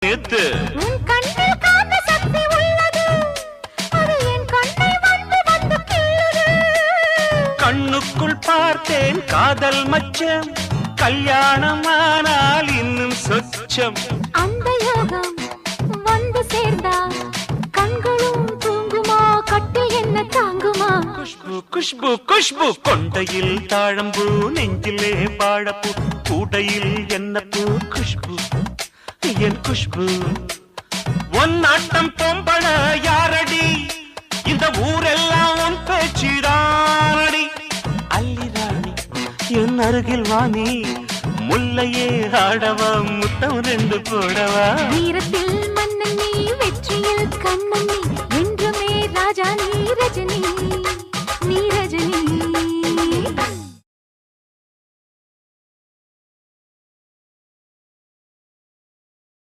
நேத்து உன் கண்ணில் காந்த சக்தி உள்ளது, அது என் கண்ணை வந்து வந்து கிள்ளுது. கண்ணுக்குள் பார்த்தேன் காதல் மச்சம், கல்யாணமானால் இன்னும் சொச்சம். அந்த யோகம் வந்து சேர்ந்தா கண்களும் தூங்குமா, கட்டில் என்ன தாங்குமா? குஷ்பு குஷ்பு குஷ்பு, கொண்டையில் தாழம்பூ, நெஞ்சிலே பாழப்பூ, கூடையில் என்ன பூ? குஷ்பு என் குஷ்பு. ஒன் நாட்டம் பொம்பள யாரடி, இந்த ஊரெல்லாம் உன் பேச்சிடானடி. அல்லிராணி என் அருகில் வாணி, முல்லையே ஆடவா, முத்தம் 2 போடவா. வீரத்தில் மன்னன் நீ, வெற்றியில் கண்ணன் நீ, என்றுமே ராஜா நீ ரஜினி.